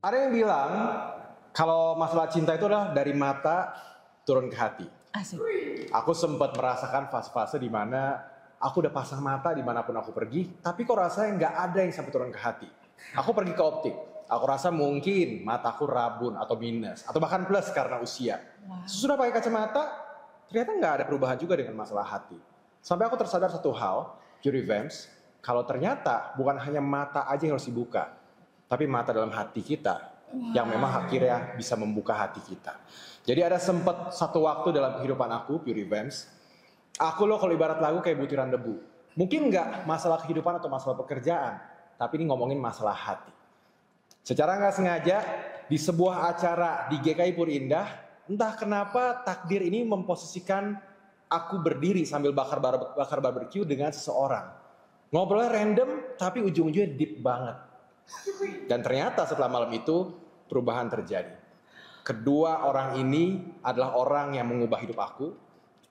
Ada yang bilang kalau masalah cinta itu adalah dari mata turun ke hati. Asik. Aku sempat merasakan fase-fase di mana aku udah pasang mata dimanapun aku pergi, tapi kok rasanya nggak ada yang sampai turun ke hati. Aku pergi ke optik, aku rasa mungkin mataku rabun atau minus, atau bahkan plus karena usia. Sesudah pakai kacamata, ternyata nggak ada perubahan juga dengan masalah hati. Sampai aku tersadar satu hal, Pure Revenge, kalau ternyata bukan hanya mata aja yang harus dibuka, tapi mata dalam hati kita yang memang akhirnya bisa membuka hati kita. Jadi ada sempat satu waktu dalam kehidupan aku, Pure Revenge, aku loh kalau ibarat lagu kayak butiran debu. Mungkin nggak masalah kehidupan atau masalah pekerjaan, tapi ini ngomongin masalah hati. Secara nggak sengaja, di sebuah acara di GKI Puri Indah, entah kenapa takdir ini memposisikan aku berdiri sambil bakar barbecue dengan seseorang. Ngobrolnya random, tapi ujung-ujungnya deep banget. Dan ternyata setelah malam itu, perubahan terjadi. Kedua orang ini adalah orang yang mengubah hidup aku.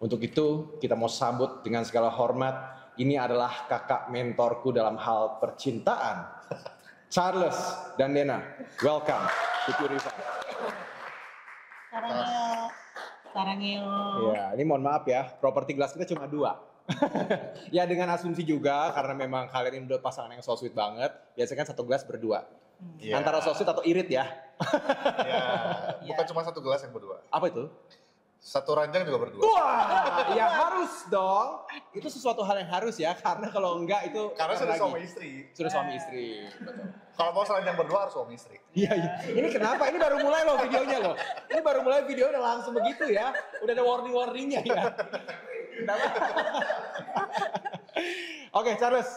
Untuk itu, kita mau sambut dengan segala hormat. Ini adalah kakak mentorku dalam hal percintaan. Charles dan Dena, welcome to Pure Revenge. Sarangil. Ya, ini mohon maaf ya, properti gelas kita cuma 2. Ya dengan asumsi juga, karena memang kalian ini udah pasangan yang so sweet banget. Biasanya kan satu gelas berdua. Antara so sweet atau irit ya. Ya, bukan cuma satu gelas yang berdua. Apa itu? Satu ranjang juga berdua. Wah, ya harus dong. Itu sesuatu hal yang harus ya, karena kalau enggak itu Karena sudah lagi. suami istri. Sudah suami istri. Betul. Kalau mau seranjang berdua harus suami istri. Iya, iya. Ini kenapa? Ini baru mulai loh videonya loh. Ini baru mulai video udah langsung begitu ya. Udah ada warning-warningnya ya. Kenapa? Oke, Charles.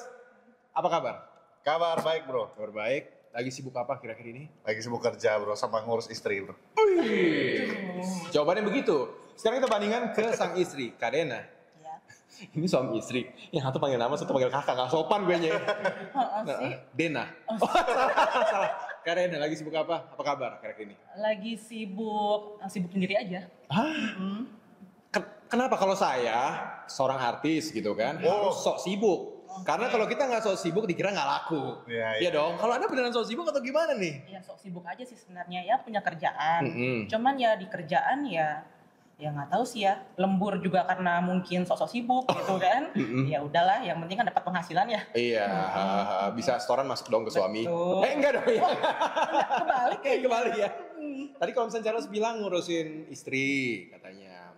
Apa kabar? Kabar baik bro. Kabar baik. Lagi sibuk apa kira-kira ini? Lagi sibuk kerja bro, sama ngurus istri bro. Jawabannya begitu. Sekarang kita bandingkan ke sang istri, Kak Dena. Ya. Ini suami istri. Yang satu panggil nama, satu panggil kakak. Gak sopan gue nya. Sih. Dena. Oh, salah. Kak Dena lagi sibuk apa? Apa kabar kira-kira ini? Lagi sibuk sendiri aja. Kenapa kalau saya seorang artis gitu kan harus sok sibuk? Karena kalau kita nggak sok sibuk dikira nggak laku. Iya, Iya dong. Kalau Anda beneran sok sibuk atau gimana nih? Ya sok sibuk aja sih sebenarnya ya punya kerjaan. Cuman ya di kerjaan ya nggak tahu sih ya, lembur juga karena mungkin sok-sok sibuk gitu kan. Ya udahlah, yang penting kan dapat penghasilan ya. Iya, bisa setoran masuk dong ke suami. Betul. Enggak dong ya. Kebalik ya. Kebalik ya. Tadi kalau misalnya Charles bilang ngurusin istri katanya.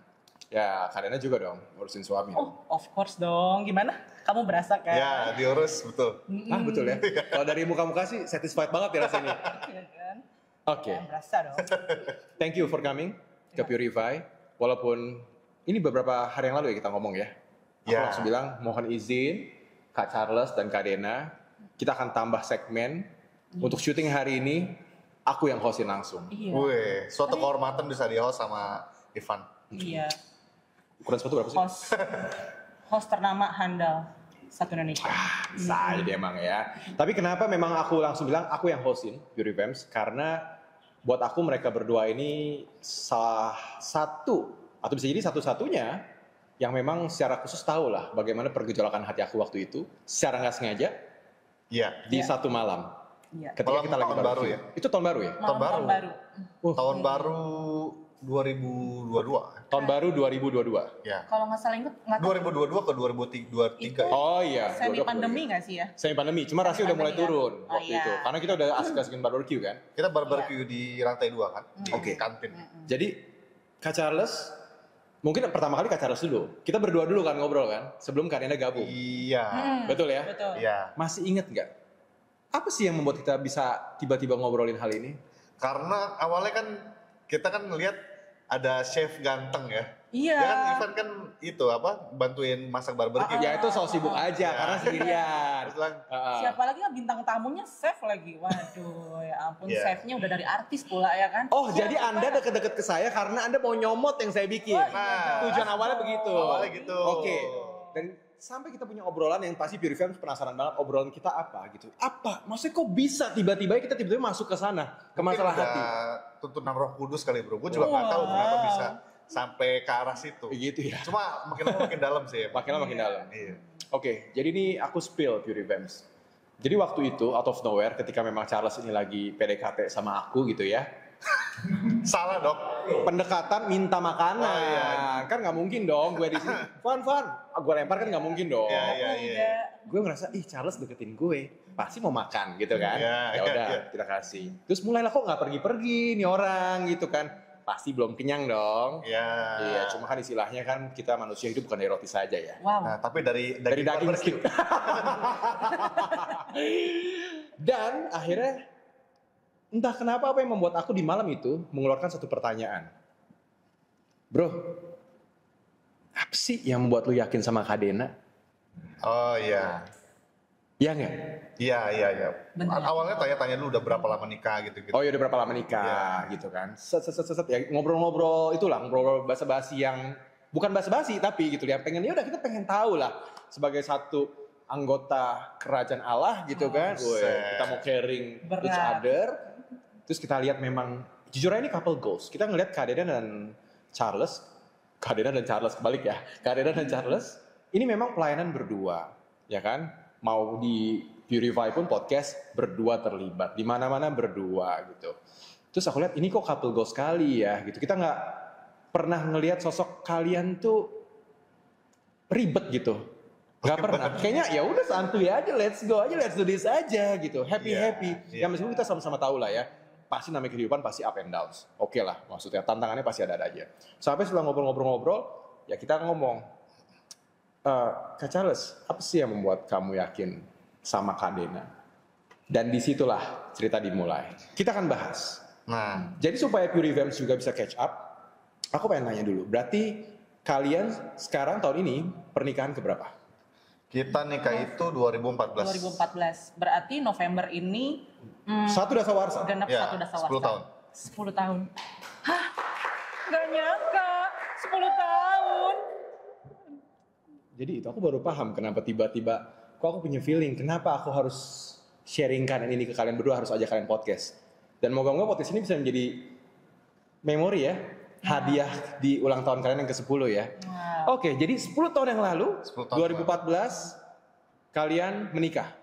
Ya, Karena juga dong ngurusin suami. Oh, of course dong. Gimana? Kamu berasa kan? Ya, diurus betul. Ah, betul ya. Kalau dari muka-muka sih satisfied banget ya rasanya. Iya kan? Oke. Ya, berasa dong. Thank you for coming ke Purify. Walaupun ini beberapa hari yang lalu ya kita ngomong ya. Aku Ya. langsung bilang mohon izin Kak Charles dan Kak Dena. Kita akan tambah segmen. Untuk syuting hari ini, aku yang hostin langsung. Iya. Wih, suatu kehormatan bisa di-host sama Ivan. Iya. Ukuran sepatu berapa sih? Host ternama handal satu Indonesia. Bisa aja emang ya. Tapi kenapa memang aku langsung bilang aku yang hostin Pure Revenge? Karena buat aku mereka berdua ini salah satu atau bisa jadi satu-satunya yang memang secara khusus tahu lah bagaimana pergejolakan hati aku waktu itu secara nggak sengaja Iya. di satu malam. Iya. Ketika Malam kita lagi tahun baru barbecue. ya? Itu tahun baru ya? Tahun baru. Tahun Hmm. baru 2022. Tahun baru 2022. Ya. Kalau nggak salah ingat nggak tahu 2022 ke 2023. Oh iya. semi 22. pandemi nggak sih ya? Semi pandemi, cuma rasio udah mulai Pandemi ya? turun Oh, waktu iya. itu. Karena kita udah asik-asikin barbecue kan. Kita barbecue di lantai 2 kan, di Oke. kantin. Jadi Kak Charles, mungkin pertama kali Kak Charles dulu. Kita berdua dulu kan ngobrol kan, sebelum Kak Dena gabung. Iya. Betul ya? Betul. Iya. Masih inget nggak? Apa sih yang membuat kita bisa tiba-tiba ngobrolin hal ini? Karena awalnya kan kita kan ngelihat ada chef ganteng ya. Iya. Dia kan Ivan kan itu apa bantuin masak barbecue. Ya itu so sibuk aja Ya. karena sendirian. Terus bilang, Siapa lagi kan bintang tamunya chef lagi. Waduh, ya ampun Iya. chefnya udah dari artis pula ya kan. Oh jadi Anda deket-deket ke saya karena Anda mau nyomot yang saya bikin. Nah. Tujuan awalnya begitu. Awalnya gitu. Oke. Dan sampai kita punya obrolan yang pasti Pure Fans penasaran banget obrolan kita apa gitu. Apa? Maksudnya kok bisa tiba-tiba kita tiba-tiba masuk ke sana, ke mungkin masalah udah hati. tuntunan Roh Kudus kali bro. Gue juga nggak tahu kenapa bisa sampai ke arah situ. Begitu ya. Cuma makin lama makin dalam sih. Makin lama makin dalam. Iya. Oke, jadi ini aku spill Pure Fans. Jadi waktu itu out of nowhere ketika memang Charles ini lagi PDKT sama aku gitu ya. Salah dok. Pendekatan minta makanan. Oh, iya. Kan nggak mungkin dong gue di sini. Fun. Gue lempar kan nggak mungkin dong. Iya. Gue ngerasa Charles deketin gue. Pasti mau makan gitu kan. Ya udah kita kasih. Terus mulailah kok nggak pergi-pergi nih orang gitu kan. Pasti belum kenyang dong. Iya, cuma kan istilahnya kan kita manusia hidup bukan dari roti saja ya. Wow. Nah, tapi dari Daging barbecue. stick. Dan akhirnya entah kenapa apa yang membuat aku di malam itu mengeluarkan satu pertanyaan. Bro, apa sih yang membuat lu yakin sama Kak Dena? Oh iya. Iya nggak? Iya. Bener. Awalnya tanya-tanya dulu udah berapa lama nikah gitu. Oh iya udah berapa lama nikah gitu kan. Set ya ngobrol-ngobrol itulah, ngobrol basa-basi yang bukan basa-basi tapi gitu ya. Pengen ya udah kita pengen tahu lah sebagai satu anggota kerajaan Allah gitu kan. Kita mau caring each other. Terus kita lihat memang jujur aja ini couple goals. Kita ngelihat Kak Dena dan Charles kebalik ya. Kak Dena dan Charles ini memang pelayanan berdua, ya kan? Mau di Purify pun podcast berdua terlibat, di mana-mana berdua gitu. Terus aku lihat ini kok couple goals sekali ya gitu. Kita nggak pernah ngelihat sosok kalian tuh ribet gitu. Nggak pernah. Kayaknya ya udah santuy aja, let's go aja, let's do this aja gitu. Happy. Ya meskipun kita sama-sama tahu lah ya. Pasti namanya kehidupan pasti up and downs. Oke lah, maksudnya tantangannya pasti ada aja. Sampai setelah ngobrol-ngobrol, ya kita ngomong, Kak Charles, apa sih yang membuat kamu yakin sama Kak Dena? Dan disitulah cerita dimulai. Kita akan bahas. Nah, Jadi supaya Pure Events juga bisa catch up, aku pengen nanya dulu. Berarti kalian sekarang tahun ini pernikahan keberapa? kita nikah itu 2014. 2014. Berarti November ini Satu dasawarsa. genap Ya, satu dasawarsa. 10 tahun. 10 tahun. Hah? Gak nyangka 10 tahun. Jadi itu aku baru paham kenapa tiba-tiba kok aku punya feeling kenapa aku harus sharingkan ini ke kalian berdua, harus ajak kalian podcast. Dan moga-moga podcast ini bisa menjadi memori ya, hadiah di ulang tahun kalian yang ke-10 ya. Wow. Oke, jadi 10 tahun yang lalu 10 tahun 2014 kalian menikah.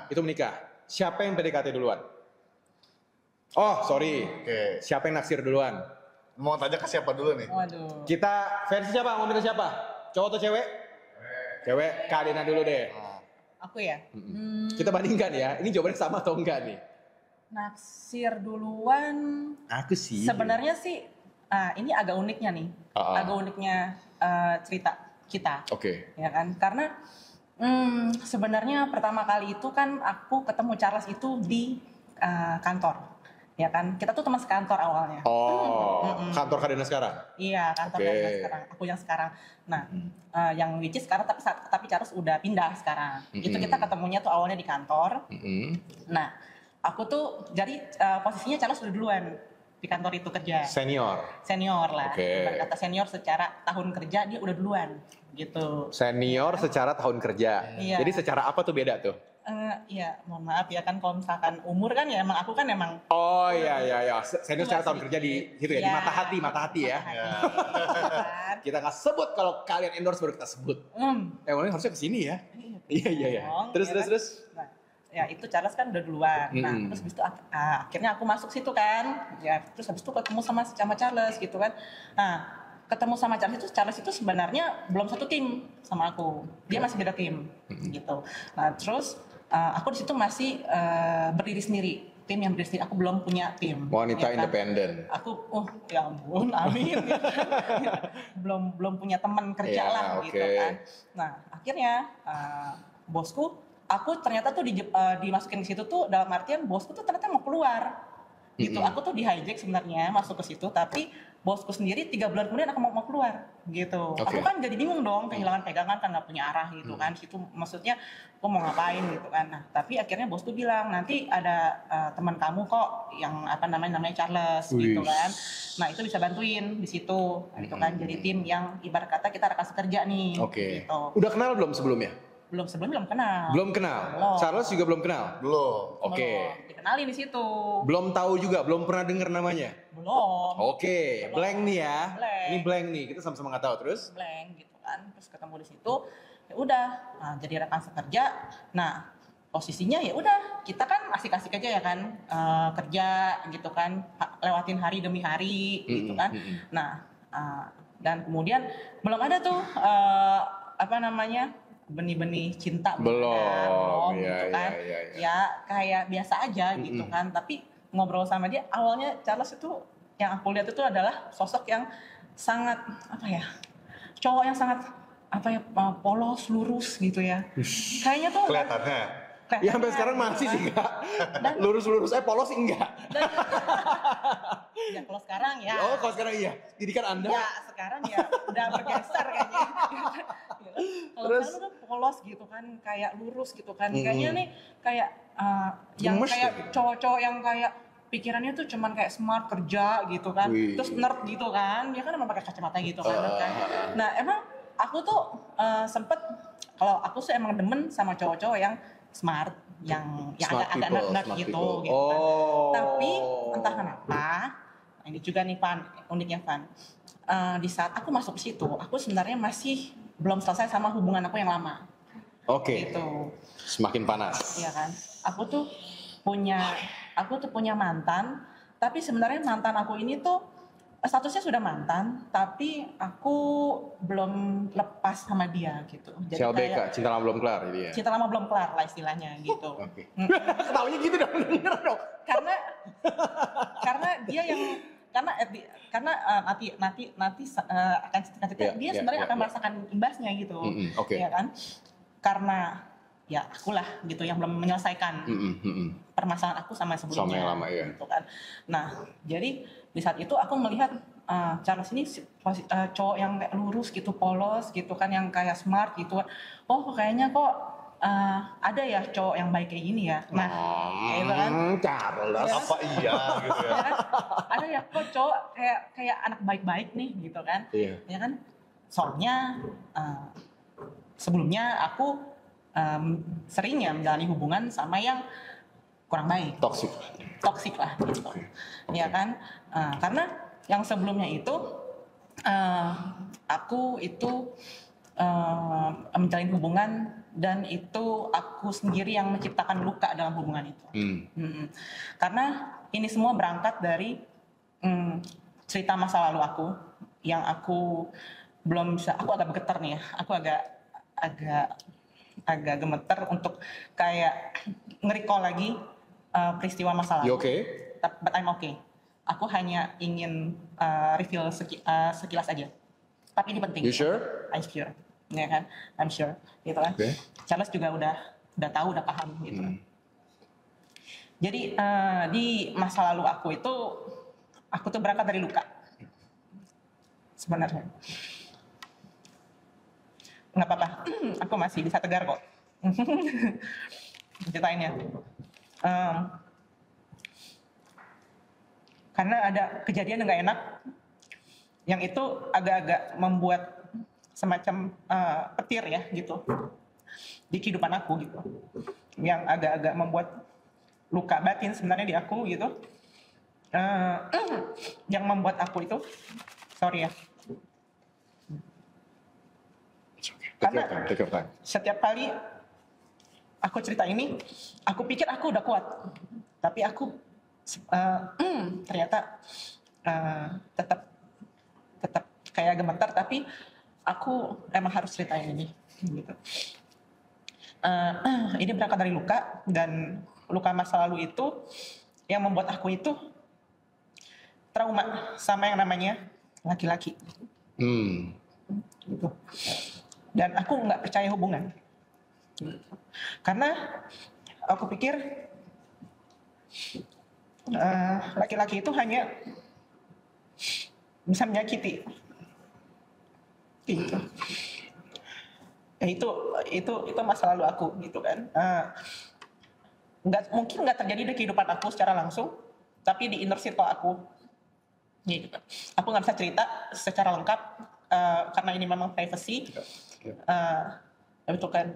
Itu menikah. Siapa yang PDKT duluan? Oh, sorry. Oke. Siapa yang naksir duluan? Mau tanya ke siapa dulu nih? Waduh. Kita versi siapa? Mau milih siapa? Cowok atau cewek? Cewek, Kak Dena dulu deh. Aku ya. Kita bandingkan ya, ini jawabannya sama atau enggak nih? Naksir duluan. Aku sih. Sebenarnya sih, ini agak uniknya nih. Agak uniknya cerita kita. Oke. Ya kan? Karena sebenarnya pertama kali itu kan aku ketemu Charles itu di kantor. Ya kan? Kita tuh teman sekantor awalnya. Kantor Kak Dena sekarang? Iya, kantor Dena sekarang. Aku yang sekarang. Nah, yang which is sekarang tapi Charles udah pindah sekarang. Itu kita ketemunya tuh awalnya di kantor. Nah, aku tuh jadi posisinya Charles udah duluan di kantor itu kerja. Senior lah. Kata senior secara tahun kerja dia udah duluan gitu. Senior secara tahun kerja. Iya. Jadi secara apa tuh beda tuh? Iya, mohon maaf ya kan kalau misalkan umur kan ya emang aku kan emang. Oh iya. Senior secara tahun kerja di situ ya, di mata hati ya. Kita nggak sebut kalau kalian endorse baru kita sebut. Emangnya harusnya kesini ya. Iya. Terus. Nah, ya itu Charles kan udah duluan. Nah, terus habis itu akhirnya aku masuk situ kan. Ya, terus habis itu ketemu sama Charles gitu kan. Nah, ketemu sama Charles itu sebenarnya belum satu tim sama aku. Dia masih beda tim gitu. Nah, terus aku di situ masih berdiri sendiri. Tim yang berdiri sendiri. Aku belum punya tim. Wanita ya kan? independen. Aku ya ampun, amin. belum punya teman kerja lah gitu kan. Nah, akhirnya bosku, aku ternyata tuh dimasukin ke situ tuh dalam artian bosku tuh ternyata mau keluar. Gitu. Aku tuh di hijack sebenarnya masuk ke situ, tapi bosku sendiri 3 bulan kemudian aku mau keluar gitu. Aku kan jadi bingung dong, kehilangan pegangan kan nggak punya arah gitu kan. Situ maksudnya aku mau ngapain gitu kan. Nah, tapi akhirnya bos tuh bilang nanti ada teman kamu kok yang namanya Charles gitu kan. Nah, itu bisa bantuin di situ gitu kan. Jadi tim yang ibarat kata kita rekan sekerja nih gitu. Udah kenal belum sebelumnya? Sebelumnya belum kenal. Belum kenal. Charles juga belum kenal. Belum. Oke. Dikenalin di situ. Belum tahu juga, belum pernah dengar namanya. Belum. Oke, blank nih ya. Blank. Ini blank nih, kita sama-sama nggak tahu terus. Blank gitu kan, terus ketemu di situ. Ya udah, nah, jadi rekan sekerja. Nah, posisinya ya udah kita kan asik-asik aja ya kan, kerja gitu kan, lewatin hari demi hari gitu kan. Nah dan kemudian belum ada tuh apa namanya, benih-benih cinta belum gitu kan. Ya kayak biasa aja gitu kan, tapi ngobrol sama dia awalnya Charles itu yang aku lihat itu adalah sosok yang sangat apa ya, cowok yang sangat apa ya, polos, lurus gitu ya. Kayaknya tuh Kelihatannya. Ya sampai sekarang masih sih Kak. Lurus-lurus polos sih enggak. Ya kalau sekarang ya. Oh kalau sekarang iya. Didikan Anda. Ya sekarang ya udah bergeser kayaknya. Kalau sekarang udah polos gitu kan, kayak lurus gitu kan. Kayaknya nih kayak yang kayak cowok-cowok yang kayak pikirannya tuh cuman kayak smart kerja gitu kan. Terus nerd gitu kan. Dia kan emang pakai kacamata gitu kan. Nah emang aku tuh sempet, kalau aku sih emang demen sama cowok-cowok yang smart, yang agak nerd gitu kan. Tapi entah kenapa, ini juga nih Van, uniknya Van. Di saat aku masuk ke situ, aku sebenarnya masih belum selesai sama hubungan aku yang lama. Gitu. Semakin panas. Iya kan. Aku tuh punya mantan, tapi sebenarnya mantan aku ini tuh statusnya sudah mantan, tapi aku belum lepas sama dia gitu. Jadi CLBK, cinta lama belum kelar ini ya? Cinta lama belum kelar lah istilahnya gitu. Ketawanya gitu dong, bener dong. Karena dia yang, karena nanti akan cerita dia sebenarnya akan merasakan imbasnya gitu. Ya kan? Karena ya akulah gitu yang belum menyelesaikan permasalahan aku sama sebelumnya. Sama yang lama ya. Gitu kan. Nah, jadi di saat itu aku melihat Charles ini cowok yang kayak lurus gitu, polos gitu kan, yang kayak smart gitu. Oh kayaknya kok ada ya cowok yang baik kayak gini ya. Nah, gitu kan. Charles. Ya, apa iya gitu ya. Kan? Ada ya kok cowok kayak anak baik-baik nih gitu kan. Ya kan. Soalnya sebelumnya aku sering ya menjalani hubungan sama yang kurang baik. Toksik lah gitu. Ya kan. Karena yang sebelumnya itu aku itu menjalin hubungan dan itu aku sendiri yang menciptakan luka dalam hubungan itu. Karena ini semua berangkat dari cerita masa lalu aku yang aku belum bisa, aku agak gemeter nih ya, aku agak gemeter untuk kayak nge-recall lagi peristiwa masa lalu. You okay? But I'm okay. Aku hanya ingin reveal sekilas aja. Tapi ini penting. You sure? I'm sure. Ya kan? I'm sure. Gitu kan. Okay. Charles juga udah tahu, udah paham gitu. Jadi di masa lalu aku tuh berangkat dari luka. Sebenarnya. Nggak apa-apa. Aku masih bisa tegar kok. Ceritainnya. Karena ada kejadian yang nggak enak, yang itu agak-agak membuat semacam petir ya gitu di kehidupan aku gitu, yang agak-agak membuat luka batin sebenarnya di aku gitu, yang membuat aku itu, sorry ya, karena setiap kali aku cerita ini, aku pikir aku udah kuat, tapi aku ternyata tetap kayak gemetar, tapi aku emang harus ceritain ini gitu. Ini berangkat dari luka, dan luka masa lalu itu yang membuat aku itu trauma sama yang namanya laki-laki. Gitu. Dan aku nggak percaya hubungan, karena aku pikir laki-laki itu hanya bisa menyakiti. Gitu. Ya itu masa lalu aku gitu kan. Mungkin nggak terjadi di kehidupan aku secara langsung, tapi di inner circle aku. Gitu. Aku nggak bisa cerita secara lengkap karena ini memang privacy. Itu kan.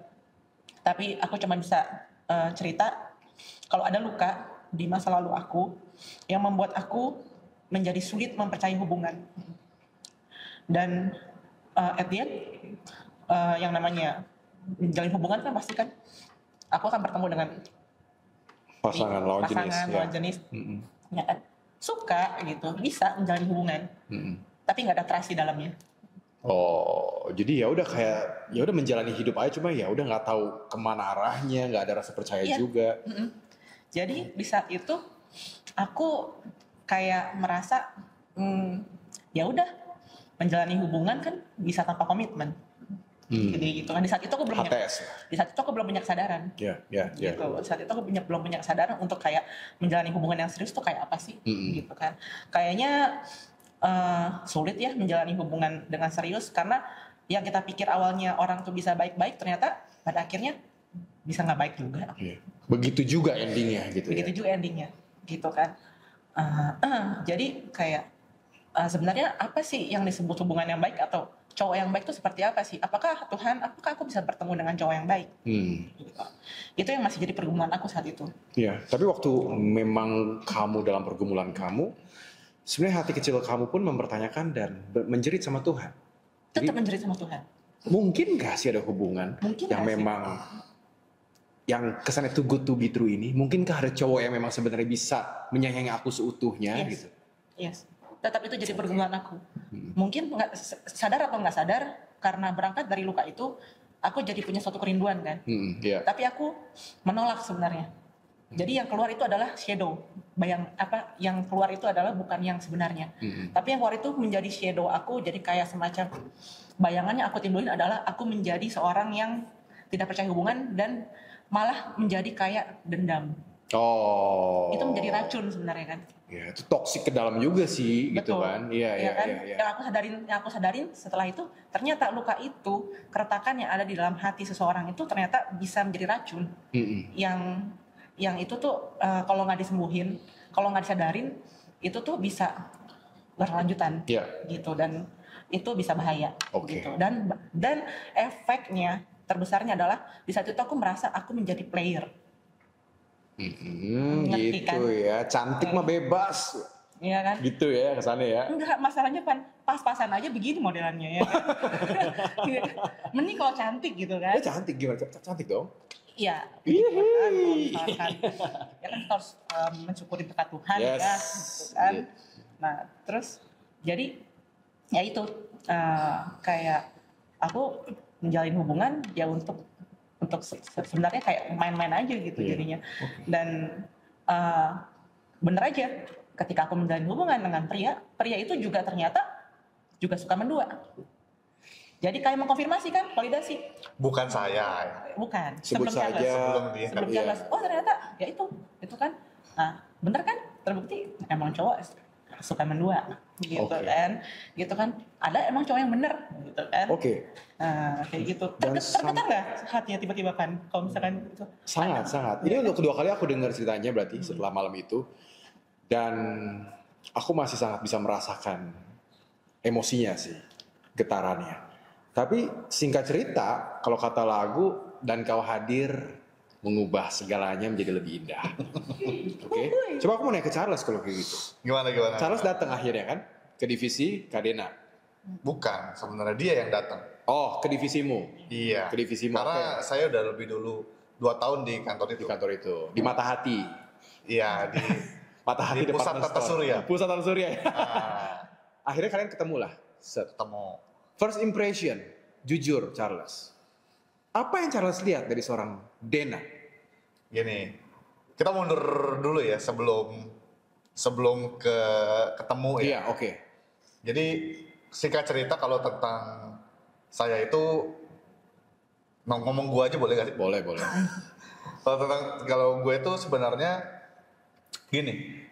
Tapi aku cuma bisa cerita kalau ada luka di masa lalu aku yang membuat aku menjadi sulit mempercayai hubungan. Dan at the end, yang namanya menjalin hubungan kan pasti kan aku akan bertemu dengan pasangan lawan jenis, lawan jenis, ya kan, suka gitu, bisa menjalin hubungan, tapi nggak ada trust di dalamnya. Oh, jadi ya udah kayak ya udah menjalani hidup aja, cuma ya udah nggak tahu kemana arahnya, nggak ada rasa percaya juga. Jadi di saat itu aku kayak merasa ya udah menjalani hubungan kan bisa tanpa komitmen. Jadi gitu kan, di saat itu aku belum punya kesadaran. Gitu. Saat itu aku belum punya kesadaran untuk kayak menjalani hubungan yang serius tuh kayak apa sih, gitu kan. Kayaknya sulit ya menjalani hubungan dengan serius, karena yang kita pikir awalnya orang tuh bisa baik-baik, ternyata pada akhirnya bisa nggak baik juga. Begitu juga endingnya gitu. Begitu juga endingnya, gitu kan. Jadi kayak sebenarnya apa sih yang disebut hubungan yang baik atau cowok yang baik itu seperti apa sih? Apakah aku bisa bertemu dengan cowok yang baik? Gitu. Itu yang masih jadi pergumulan aku saat itu. Iya, tapi waktu memang kamu dalam pergumulan kamu, sebenarnya hati kecil kamu pun mempertanyakan dan menjerit sama Tuhan. Tetap menjerit sama Tuhan. Mungkin gak sih ada hubungan yang memang yang kesannya too good to be true ini? Mungkinkah ada cowok yang memang sebenarnya bisa menyayangi aku seutuhnya gitu? Yes. Tetap itu jadi pergumulan aku. Mungkin nggak sadar atau nggak sadar, karena berangkat dari luka itu, aku jadi punya suatu kerinduan kan. Tapi aku menolak sebenarnya. Jadi yang keluar itu adalah shadow, yang keluar itu adalah bukan yang sebenarnya. Tapi yang keluar itu menjadi shadow aku, jadi kayak semacam bayangannya aku timbulin adalah aku menjadi seorang yang tidak percaya hubungan dan malah menjadi kayak dendam. Itu menjadi racun sebenarnya kan. Ya, itu toksik ke dalam juga sih. Betul. Gitu kan. Iya. Yang aku sadarin setelah itu, ternyata luka itu, keretakan yang ada di dalam hati seseorang itu ternyata bisa menjadi racun. Yang itu tuh kalau nggak disembuhin, kalau nggak disadarin, itu tuh bisa berlanjutan. Gitu, dan itu bisa bahaya. Gitu. Dan efeknya terbesarnya adalah di saat itu aku merasa aku menjadi player. Gitu kan? Ya, cantik mah bebas. Iya kan? Gitu ya kesannya ya. Enggak, masalahnya kan pas-pasan aja begini modelannya ya kan. Mending kalau cantik gitu kan. Cantik gimana? Cantik dong. Iya. Misalkan ya kan kita harus mensyukuri berkat Tuhan ya gitu kan. Nah, terus jadi ya itu kayak aku menjalin hubungan ya untuk sebenarnya kayak main-main aja gitu jadinya. Dan bener aja ketika aku menjalin hubungan dengan pria itu juga ternyata juga suka mendua. Jadi kayak mengkonfirmasi kan, validasi. Bukan saya. Bukan. Sebelum dia. Sebelum dia. Oh ternyata ya itu kan. Nah bener kan, terbukti emang cowok suka mendua gitu kan. Gitu kan. Ada emang cowok yang bener gitu kan. Nah kayak gitu. Tergetar nggak hatinya tiba-tiba kan kalau misalkan itu? Sangat. Ini untuk kedua kali aku dengar ceritanya berarti setelah malam itu. Dan aku masih sangat bisa merasakan emosinya sih, getarannya. Tapi singkat cerita, kalau kata lagu, dan kau hadir mengubah segalanya menjadi lebih indah. Oke. Coba aku mau nanya ke Charles kalau kayak gitu. Gimana? Charles datang akhirnya kan ke divisi Kadena. Bukan, sebenarnya dia yang datang. Oh, ke divisimu. Iya. Ke divisimu. Karena saya udah lebih dulu 2 tahun di kantor itu. Di kantor itu. Di Mata Hati. Iya, di Mata Hati di Pusat Tata Surya. Pusat Tata Surya. Akhirnya kalian ketemu lah. Ketemu. First impression, jujur Charles. Apa yang Charles lihat dari seorang Dena? Gini, kita mundur dulu ya sebelum ketemu ya. Iya, oke. Jadi singkat cerita kalau tentang saya itu ngomong gue aja boleh gak sih? Boleh. Kalau gue itu sebenarnya gini,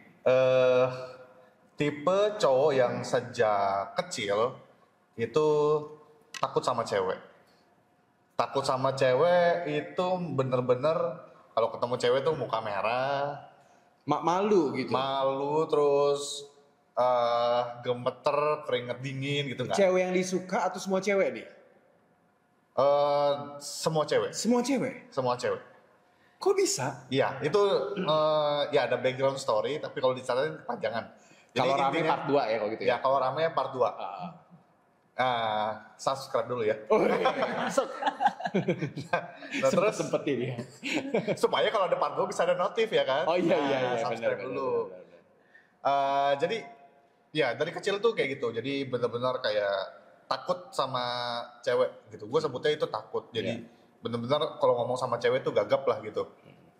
tipe cowok yang sejak kecil itu takut sama cewek. Takut sama cewek itu bener-bener kalau ketemu cewek tuh muka merah, Malu gitu. malu, terus gemeter, keringet dingin gitu kan. Cewek yang disuka atau semua cewek nih? Semua cewek. Semua cewek. Kok bisa? Iya, itu ya ada background story, tapi kalau diceritain kepanjangan. Kalau rame part 2 ya kalau gitu ya? Ya, kalau rame part 2. Subscribe dulu ya. Oh, iya. Nah, terus Sempetin ya. supaya kalau depan gue bisa ada notif ya kan. Oh iya Subscribe benar. dulu. Jadi ya dari kecil tuh kayak gitu. Jadi benar-benar kayak takut sama cewek gitu. Gue sebutnya itu takut. Jadi benar-benar kalau ngomong sama cewek tuh gagap lah gitu.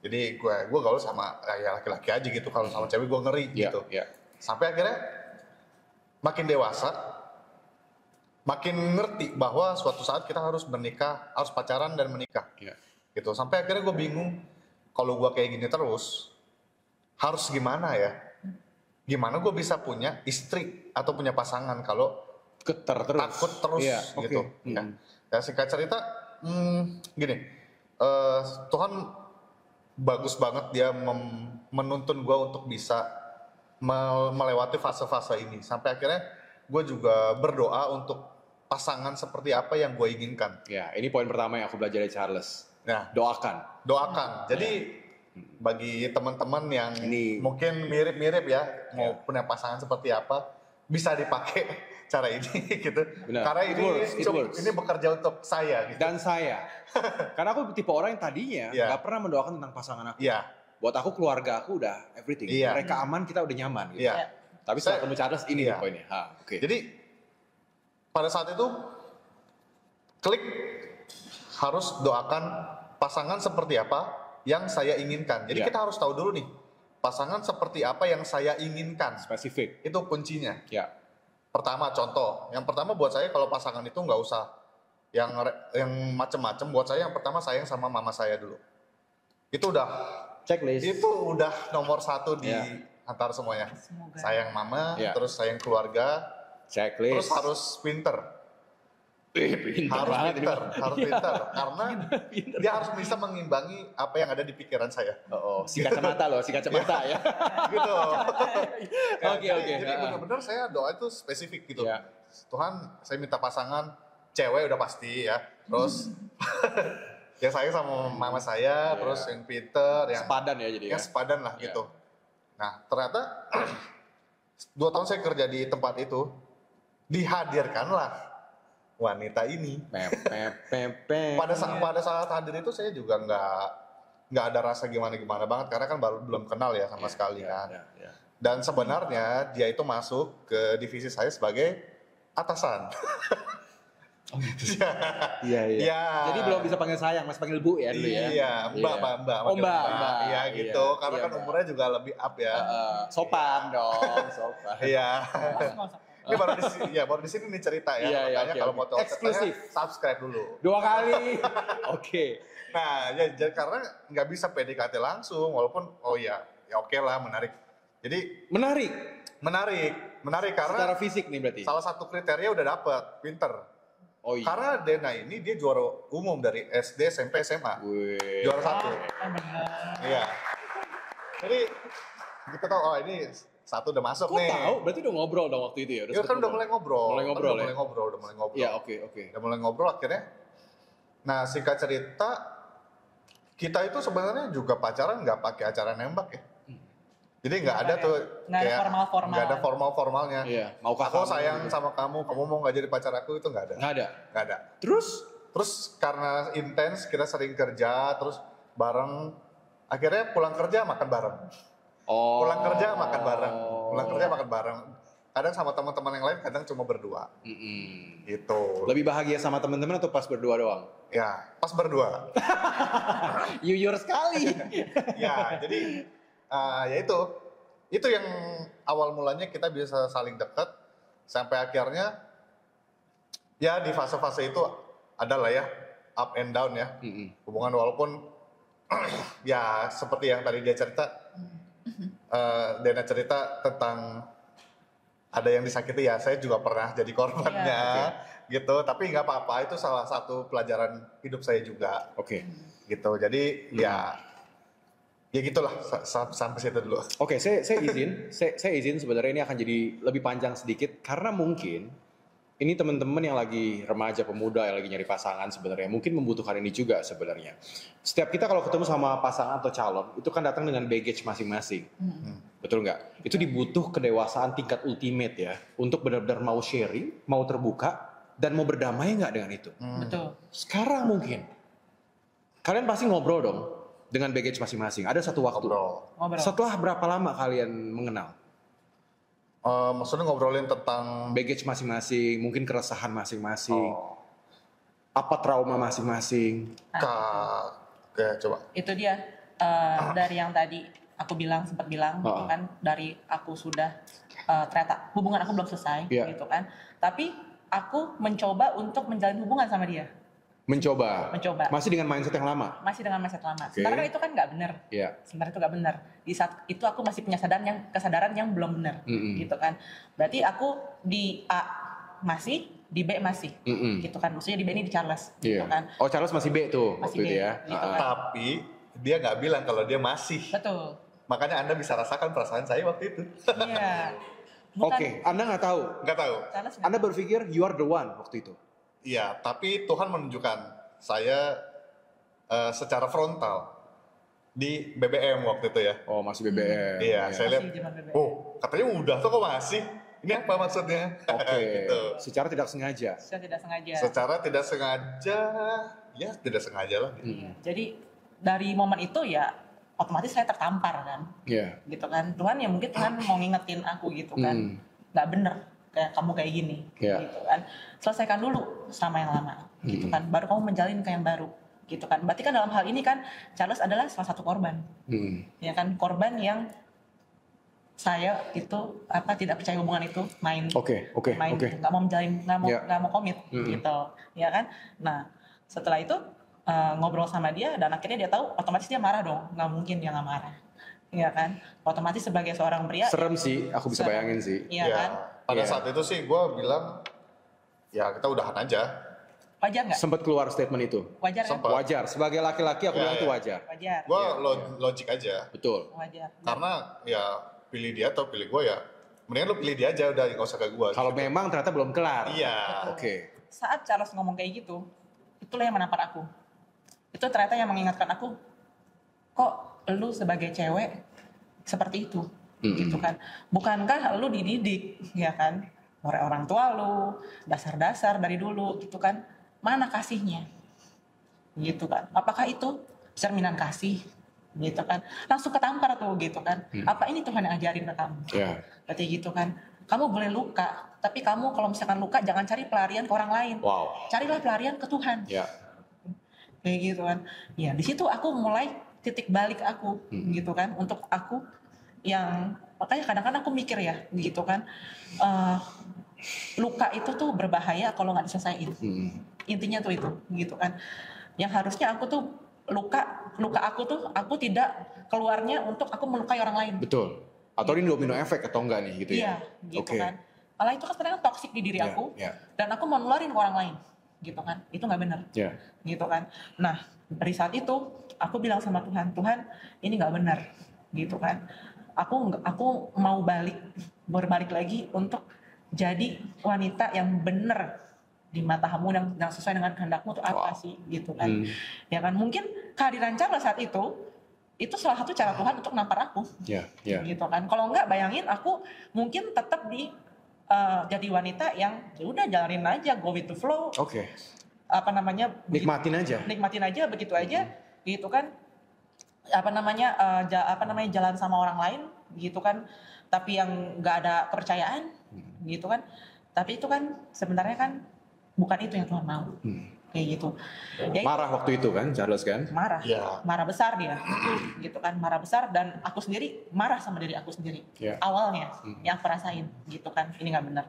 Jadi gue gaul sama ya laki-laki aja gitu. Kalau sama cewek gue ngeri gitu. Sampai akhirnya makin dewasa, makin ngerti bahwa suatu saat kita harus menikah, harus pacaran dan menikah. Gitu. Sampai akhirnya gue bingung kalau gue kayak gini terus harus gimana ya? Gimana gue bisa punya istri atau punya pasangan kalau takut terus gitu. Ya singkat cerita gini, Tuhan bagus banget dia menuntun gue untuk bisa melewati fase-fase ini. Sampai akhirnya gue juga berdoa untuk pasangan seperti apa yang gue inginkan. Ya, ini poin pertama yang aku belajar dari Charles. Nah, doakan. Jadi bagi teman-teman yang mungkin mirip-mirip ya, mau punya pasangan seperti apa, bisa dipakai cara ini gitu. Benar. Karena ini bekerja untuk saya gitu. Dan saya. Karena aku tipe orang yang tadinya nggak pernah mendoakan tentang pasangan aku. Buat aku keluarga aku udah everything. Mereka aman, kita udah nyaman gitu. Tapi setelah ketemu Charles ini poinnya. Jadi pada saat itu klik harus doakan pasangan seperti apa yang saya inginkan. Jadi kita harus tahu dulu nih, pasangan seperti apa yang saya inginkan. Spesifik. Itu kuncinya. Pertama contoh. Yang pertama buat saya kalau pasangan itu nggak usah yang macem-macem. Buat saya yang pertama sayang sama mama saya dulu. Itu udah checklist. Itu udah nomor 1 di antara semuanya. Semoga. Sayang mama, terus sayang keluarga, checklist. terus harus pinter. Harus pinter. Karena dia harus bisa mengimbangi apa yang ada di pikiran saya. Si kacamata loh, si kacamata ya. Gitu. Oke. Jadi benar-benar saya doa itu spesifik gitu. Tuhan, saya minta pasangan cewek udah pasti ya. Terus yang sayang sama mama saya, terus yang pinter, yang sepadan ya jadi. Yang sepadan lah gitu. Nah ternyata 2 tahun saya kerja di tempat itu, dihadirkanlah wanita ini. Pada saat hadir itu saya juga nggak ada rasa gimana banget karena kan belum kenal ya sama sekali kan. Dan sebenarnya dia itu masuk ke divisi saya sebagai atasan. Iya. Jadi belum bisa panggil sayang, masih panggil Bu ya dulu ya. Iya, Mbak. Iya gitu. Karena kan umurnya juga lebih up ya. Sopan dong, sopan. Iya. Ini baru di sini nih cerita ya. Makanya kalau mau tahu eksklusif, subscribe dulu. 2 kali. Oke. Nah, ya karena nggak bisa PDKT langsung, walaupun oke lah menarik. Jadi menarik karena secara fisik nih berarti. Salah satu kriteria udah dapet, pinter. Karena Dena ini dia juara umum dari SD, SMP, SMA. Juara 1. Iya. Jadi kita tahu ini 1 udah masuk nih. Kok tahu? Berarti udah ngobrol dong waktu itu ya? Kan udah mulai ngobrol. Udah mulai ngobrol. Iya, oke. Udah mulai ngobrol akhirnya. Nah, singkat cerita, kita itu sebenarnya juga pacaran nggak pakai acara nembak ya. Jadi nggak ada tuh kayak nggak ada formalnya. Iya. Maukah aku sayang sama kamu mau nggak jadi pacar aku, itu nggak ada. Nggak ada. Terus karena intens kita sering kerja terus bareng, akhirnya pulang kerja makan bareng. Pulang kerja makan bareng. Kadang sama teman-teman yang lain, kadang cuma berdua. Gitu. Lebih bahagia sama teman-teman atau pas berdua doang? Ya, pas berdua. Jujur sekali. Ya, jadi ya itu yang awal mulanya kita bisa saling dekat sampai akhirnya ya di fase-fase itu adalah ya up and down ya hubungan, walaupun ya seperti yang tadi dia cerita, Dena cerita tentang ada yang disakiti, ya saya juga pernah jadi korbannya gitu, tapi nggak apa-apa, itu salah satu pelajaran hidup saya juga. Gitu, jadi ya gitulah, sampai situ dulu. Oke, saya izin sebenarnya ini akan jadi lebih panjang sedikit karena mungkin ini teman-teman yang lagi remaja, pemuda yang lagi nyari pasangan sebenarnya mungkin membutuhkan ini juga sebenarnya. Setiap kita kalau ketemu sama pasangan atau calon itu kan datang dengan baggage masing-masing. Betul nggak? Itu dibutuh kedewasaan tingkat ultimate ya untuk benar-benar mau sharing, mau terbuka dan mau berdamai nggak dengan itu. Betul. Sekarang mungkin Kalian pasti ngobrol dong dengan baggage masing-masing. Ada satu waktu. Ngobrol. Setelah berapa lama kalian mengenal? Maksudnya ngobrolin tentang Baggage masing-masing, mungkin keresahan masing-masing, oh, apa trauma masing-masing. Oke, coba. Itu dia dari yang tadi aku sempat bilang gitu kan, dari aku sudah ternyata hubungan aku belum selesai gitu kan, tapi aku mencoba untuk menjalin hubungan sama dia. Mencoba. Masih dengan mindset yang lama. Masih dengan mindset lama. Sebenarnya itu kan nggak benar. Sebenarnya itu nggak benar. Di saat itu aku masih punya kesadaran yang belum benar, gitu kan. Berarti aku di A masih, di B masih, gitu kan. Maksudnya di B ini di Charles, gitu kan. Oh, Charles masih B tuh masih waktu B, itu ya. Gitu kan. Tapi dia nggak bilang kalau dia masih. Betul. Makanya Anda bisa rasakan perasaan saya waktu itu. Iya. Oke, Anda nggak tahu. Nggak tahu. Anda berpikir you are the one waktu itu. Iya, tapi Tuhan menunjukkan saya secara frontal di BBM waktu itu ya. Oh, masih BBM. Iya, saya lihat. BBM. Oh, katanya udah tuh kok masih. Ini apa maksudnya? Oke. Gitu. Secara tidak sengaja. Secara tidak sengaja. Secara tidak sengaja, ya tidak sengaja lah. Iya. Jadi dari momen itu ya otomatis saya tertampar kan. Iya. Gitu kan. Tuhan ya mungkin Tuhan mau ngingetin aku gitu kan. Nggak bener kayak kamu kayak gini, gitu kan. Selesaikan dulu sama yang lama, gitu kan. Baru kamu menjalin ke yang baru, gitu kan. Berarti kan dalam hal ini kan Charles adalah salah satu korban, ya kan, korban yang saya itu tidak percaya hubungan itu main, nggak mau menjalin, nggak mau komit, gitu, ya kan. Nah setelah itu ngobrol sama dia dan akhirnya dia tahu, otomatis dia marah dong, nggak mungkin dia nggak marah. Iya kan, otomatis sebagai seorang pria. Serem sih, aku bisa bayangin sih. Iya kan. Pada saat itu sih gue bilang, ya kita udahan aja. Wajar nggak? Sempat keluar statement itu. Wajar kan? Wajar. Sebagai laki-laki aku bilang itu wajar. Wajar. Gue logik aja. Betul. Wajar. Karena ya pilih dia atau pilih gue ya, mendingan lu pilih dia aja udah, nggak usah ke gue. Kalau memang ternyata belum kelar. Iya. Oke. Saat Charles ngomong kayak gitu, itulah yang menampar aku. Itu ternyata yang mengingatkan aku, kok lu sebagai cewek seperti itu, gitu kan? Bukankah lu dididik, ya kan? Oleh orang tua lu, dasar-dasar dari dulu, gitu kan? Mana kasihnya, gitu kan? Apakah itu cerminan kasih, gitu kan? Langsung ketampar tuh, gitu kan? Apa ini Tuhan yang ajarin ke kamu? Berarti gitu kan? Kamu boleh luka, tapi kamu kalau misalkan luka jangan cari pelarian ke orang lain. Carilah pelarian ke Tuhan. Kayak gitu kan? Ya di situ aku mulai titik balik aku, gitu kan? Untuk aku yang makanya kadang-kadang aku mikir ya, gitu kan? Luka itu tuh berbahaya kalau nggak diselesaiin. Intinya tuh itu, gitu kan? Yang harusnya aku tuh luka aku tuh aku tidak keluarnya untuk aku melukai orang lain. Betul. Atau ini domino efek atau enggak nih, gitu ya? Iya, gitu kan? Malah itu kan sebenarnya toksik di diri aku, dan aku mau nularin ke orang lain, gitu kan? Itu nggak benar, gitu kan? Nah dari saat itu aku bilang sama Tuhan, Tuhan ini nggak benar, gitu kan? Aku mau berbalik lagi untuk jadi wanita yang benar di matamu dan yang sesuai dengan kehendakmu itu apa sih, gitu kan? Ya kan, mungkin kehadiran Charles saat itu salah satu cara Tuhan untuk nampar aku, gitu kan? Kalau enggak, bayangin aku mungkin tetap jadi wanita yang ya udah jalanin aja, go with the flow. Nikmatin aja. Begitu aja, gitu kan? Jalan sama orang lain, gitu kan? Tapi yang nggak ada kepercayaan, gitu kan? Tapi itu kan sebenarnya kan bukan itu yang Tuhan mau, kayak gitu. Ya, marah waktu itu kan, Charles kan? Marah, marah besar dia, gitu kan? Marah besar, dan aku sendiri marah sama diri aku sendiri. Awalnya yang aku rasain, gitu kan? Ini nggak benar.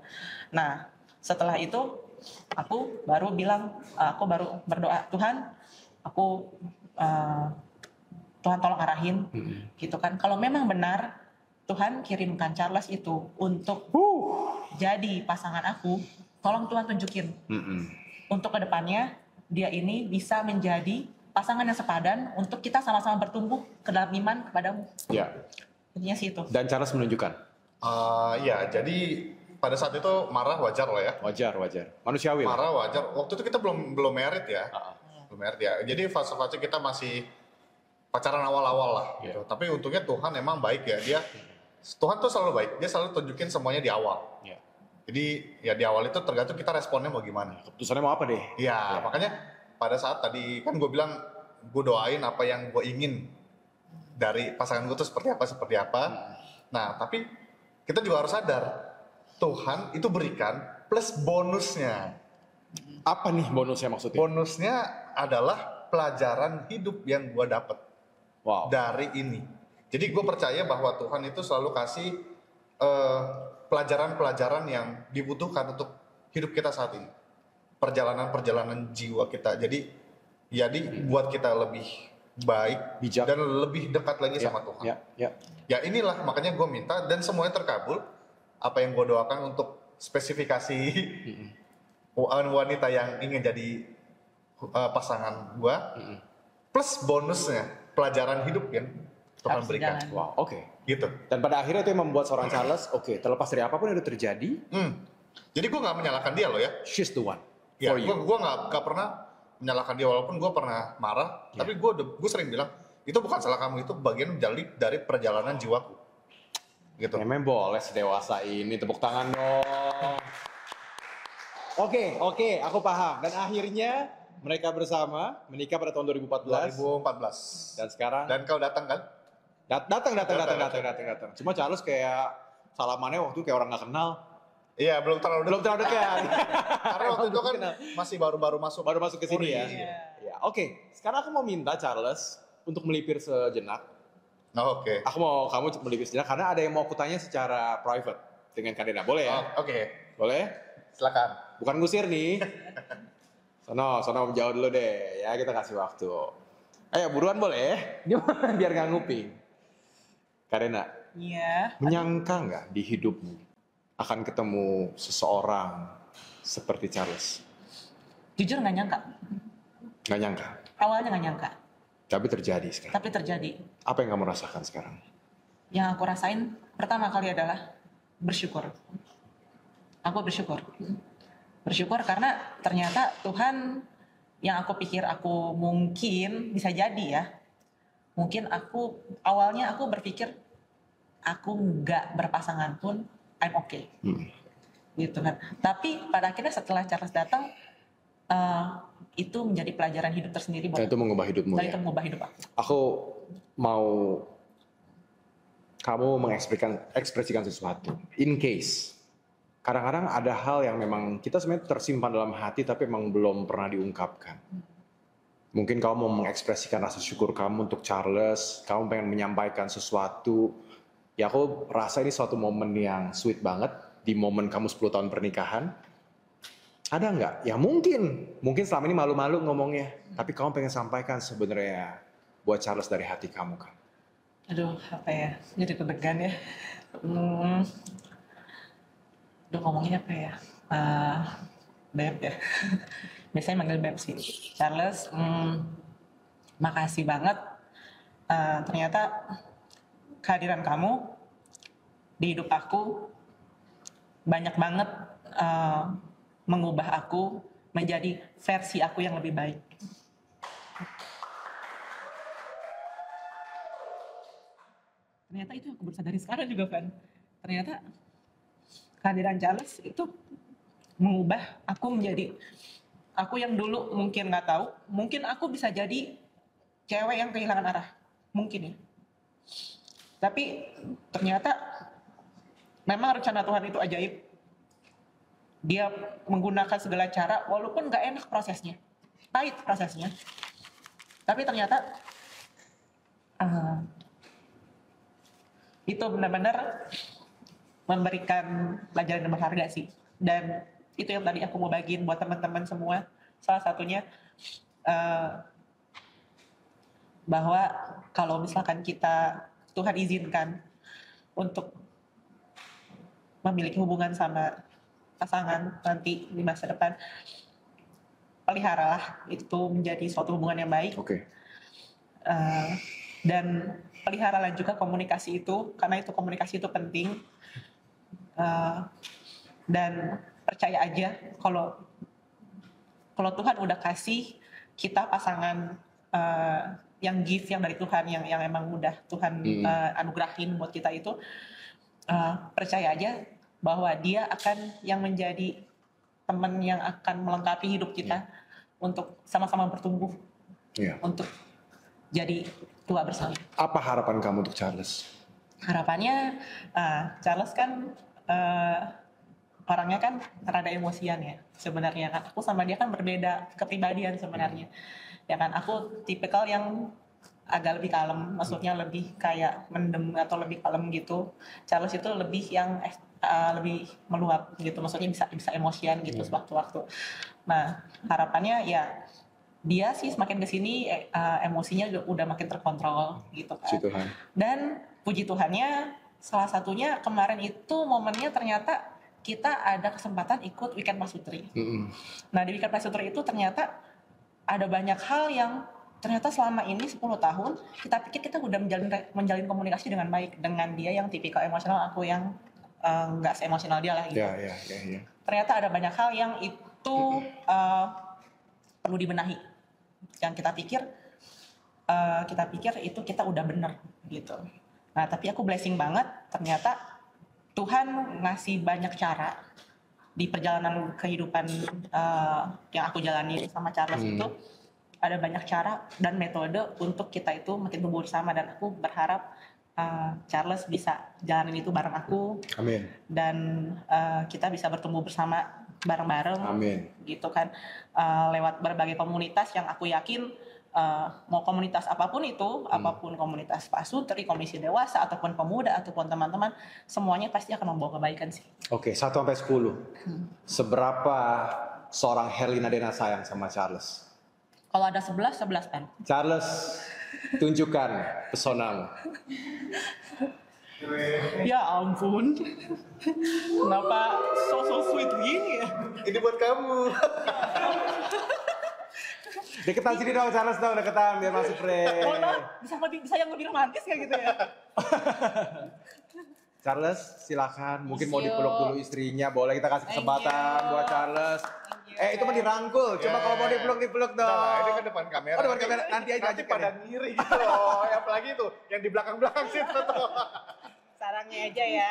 Nah, setelah itu aku baru berdoa, Tuhan, Tuhan tolong arahin, gitu kan? Kalau memang benar Tuhan kirimkan Charles itu untuk jadi pasangan aku, tolong Tuhan tunjukin. Untuk kedepannya dia ini bisa menjadi pasangan yang sepadan untuk kita sama-sama bertumbuh ke dalam iman kepadamu. Intinya sih itu. Dan Charles menunjukkan. Ya, jadi pada saat itu marah wajar lah ya. Wajar. Manusiawi. Marah wajar. Waktu itu kita belum married ya. Belum married ya. Jadi fase-fase kita masih pacaran awal-awal lah. Gitu. Tapi untungnya Tuhan emang baik ya. Tuhan tuh selalu baik. Dia selalu tunjukin semuanya di awal. Jadi ya di awal itu tergantung kita responnya mau gimana. Keputusannya mau apa deh? Makanya pada saat tadi kan gue bilang gue doain apa yang gue ingin dari pasangan gue tuh seperti apa. Nah, tapi kita juga harus sadar Tuhan itu berikan plus bonusnya. Apa nih bonusnya maksudnya? Bonusnya adalah pelajaran hidup yang gue dapet dari ini. Jadi gue percaya bahwa Tuhan itu selalu kasih pelajaran-pelajaran yang dibutuhkan untuk hidup kita saat ini. Perjalanan-perjalanan jiwa kita. Jadi buat kita lebih baik, bijak, dan lebih dekat lagi sama Tuhan. Ya inilah makanya gue minta dan semuanya terkabul. Apa yang gue doakan untuk spesifikasi wanita yang ingin jadi pasangan gue, plus bonusnya pelajaran hidup yang Tuhan berikan. Wow, oke. Gitu. Dan pada akhirnya itu yang membuat seorang Charles, terlepas dari apapun yang udah terjadi. Jadi gue nggak menyalahkan dia loh ya. She's the one. Ya, gue nggak pernah menyalahkan dia walaupun gue pernah marah. Tapi gue sering bilang itu bukan salah kamu, itu bagian dari perjalanan jiwaku. Gitu. Memang boleh sedewasa ini, tepuk tangan dong. Oke, aku paham. Dan akhirnya mereka bersama menikah pada tahun 2014. Dan sekarang? Dan kau datang kan? Datang. Cuma Charles kayak salamannya waktu kayak orang nggak kenal. Iya, belum terlalu dekat. Karena waktu itu kan masih baru masuk ke sini ya. Ya, oke. Sekarang aku mau minta Charles untuk melipir sejenak. Oke. Aku mau kamu melipir sejenak karena ada yang mau kutanya secara private dengan Kadena. Boleh ya? Oke. Boleh? Silakan. Bukan ngusir nih. Sono jauh dulu deh. Ya, kita kasih waktu. Ayo buruan boleh? Gimana biar nggak nguping. Kadena. Iya. Menyangka nggak di hidupmu akan ketemu seseorang seperti Charles? Jujur nggak nyangka. Nggak nyangka? Awalnya nggak nyangka. Tapi terjadi sekarang? Tapi terjadi. Apa yang kamu rasakan sekarang? Yang aku rasain pertama kali adalah bersyukur. Aku bersyukur. Bersyukur karena ternyata Tuhan yang aku pikir aku mungkin bisa jadi ya. Mungkin awalnya aku berpikir aku nggak berpasangan pun I'm okay. Gitu kan. Tapi pada akhirnya setelah Charles datang, itu menjadi pelajaran hidup tersendiri buat dan itu mengubah hidupmu. Dan itu mengubah hidup aku. Aku mau kamu mengekspresikan sesuatu. In case kadang-kadang ada hal yang memang kita sebenarnya tersimpan dalam hati tapi memang belum pernah diungkapkan. Mungkin kamu mau mengekspresikan rasa syukur kamu untuk Charles, kamu pengen menyampaikan sesuatu. Ya aku rasa ini suatu momen yang sweet banget di momen kamu 10 tahun pernikahan. Ada nggak? Ya mungkin selama ini malu-malu ngomongnya. Tapi kamu pengen sampaikan sebenarnya buat Charles dari hati kamu kan? Aduh, apa ya? Jadi deg-degan ya. Aduh, ngomongnya apa ya? Beb ya. Biasanya manggil Beb sih. Charles, makasih banget. Ternyata kehadiran kamu di hidup aku banyak banget mengubah aku menjadi versi aku yang lebih baik. Ternyata itu yang aku baru sadari sekarang juga, Van. Ternyata kehadiran Charles itu mengubah aku menjadi aku yang dulu mungkin nggak tahu, mungkin aku bisa jadi cewek yang kehilangan arah, mungkin ya. Tapi ternyata memang rencana Tuhan itu ajaib. Dia menggunakan segala cara, walaupun nggak enak prosesnya, pahit prosesnya. Tapi ternyata itu benar-benar memberikan pelajaran yang berharga sih. Dan itu yang tadi aku mau bagiin buat teman-teman semua. Salah satunya bahwa kalau misalkan Tuhan izinkan untuk memiliki hubungan sama pasangan nanti di masa depan, peliharalah itu menjadi suatu hubungan yang baik. Oke. Dan peliharalah juga komunikasi itu, karena itu komunikasi itu penting. Dan percaya aja kalau Tuhan udah kasih kita pasangan yang gift yang dari Tuhan, yang emang udah Tuhan anugerahin buat kita itu, percaya aja bahwa dia akan yang menjadi teman yang akan melengkapi hidup kita untuk sama-sama bertumbuh, untuk jadi tua bersama. Apa harapan kamu untuk Charles? Harapannya Charles kan orangnya kan rada emosian ya sebenarnya kan. Aku sama dia kan berbeda kepribadian sebenarnya. Ya kan, aku tipikal yang agak lebih kalem, maksudnya lebih kayak mendem atau lebih kalem gitu. Charles itu lebih yang lebih meluap gitu, maksudnya bisa emosian gitu sewaktu-waktu. Nah, harapannya ya dia sih semakin kesini emosinya udah makin terkontrol gitu kan. Puji Tuhan. Dan puji Tuhannya salah satunya kemarin itu momennya ternyata kita ada kesempatan ikut Weekend Pasutri. Nah, di Weekend Pasutri itu ternyata ada banyak hal yang ternyata selama ini 10 tahun kita pikir kita udah menjalin komunikasi dengan baik dengan dia yang tipikal emosional, aku yang nggak seemosional dia lah gitu. Ya. Ternyata ada banyak hal yang itu perlu dibenahi. Yang kita pikir itu kita udah bener gitu. Nah, tapi aku blessing banget, ternyata Tuhan ngasih banyak cara di perjalanan kehidupan yang aku jalani sama Charles itu. Ada banyak cara dan metode untuk kita itu makin tumbuh bersama, dan aku berharap Charles bisa jalanin itu bareng aku. Amin. Dan kita bisa bertumbuh bersama bareng-bareng. Amin. Gitu kan, lewat berbagai komunitas yang aku yakin mau komunitas apapun itu, apapun komunitas pasutri, komisi dewasa, ataupun pemuda, ataupun teman-teman, semuanya pasti akan membawa kebaikan sih. Oke, 1 sampai 10. Seberapa seorang Herlina Dena sayang sama Charles? Kalau ada 11 kan. Charles, tunjukkan pesonamu. Ya ampun. Kenapa so sweet gini ya? Ini buat kamu. Deketan sini dong Charles dong, deketan biar masuk frame. Oh, no, bisa yang lebih romantis kayak gitu ya. Charles, silakan. Mungkin mau Thank you. dipeluk dulu istrinya, boleh kita kasih Thank kesempatan you. buat Charles. Thank you, Itu mah dirangkul. Coba kalau mau dipeluk dong. Nah, ini kan depan kamera. Oh, depan kamera. Nanti aja Nanti aja pada ngiri gitu loh. Apalagi tuh yang di belakang-belakang situ tuh. Sarangnya aja ya.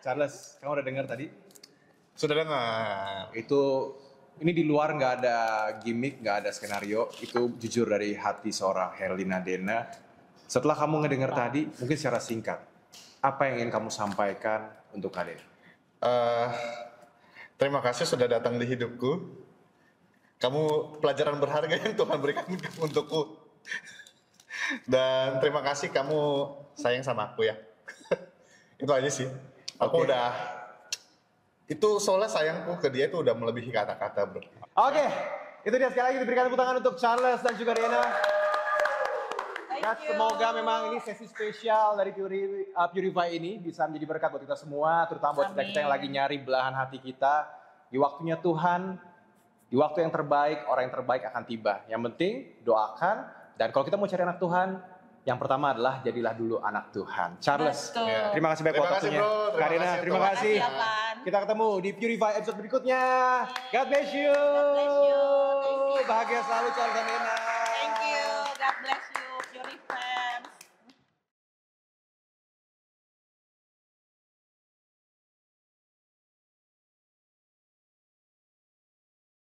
Charles, kamu udah dengar tadi? Sudah dengar. Ini di luar nggak ada gimmick, nggak ada skenario. Itu jujur dari hati seorang Herlina Dena. Setelah kamu ngedengar tadi, mungkin secara singkat, apa yang ingin kamu sampaikan untuk kalian? Terima kasih sudah datang di hidupku. Kamu pelajaran berharga yang Tuhan berikan untukku. Dan terima kasih kamu sayang sama aku ya. Itu aja sih. Aku udah, itu soalnya sayangku ke dia itu udah melebihi kata-kata bro. Oke, itu dia sekali lagi diberikan tepuk tangan untuk Charles dan juga Dena. Dan semoga memang ini sesi spesial dari Purify ini bisa menjadi berkat buat kita semua, terutama buat kita yang lagi nyari belahan hati kita. Di waktunya Tuhan, di waktu yang terbaik, orang yang terbaik akan tiba. Yang penting doakan, dan kalau kita mau cari anak Tuhan, yang pertama adalah jadilah dulu anak Tuhan. Charles, Betul. terima kasih banyak buat waktunya. bro. Karina, terima kasih. Terima kasih, Avan. Kita ketemu di Purify episode berikutnya. God bless you. God bless you. Thank you. Bahagia selalu Charles dan Dena. Thank you. God bless you.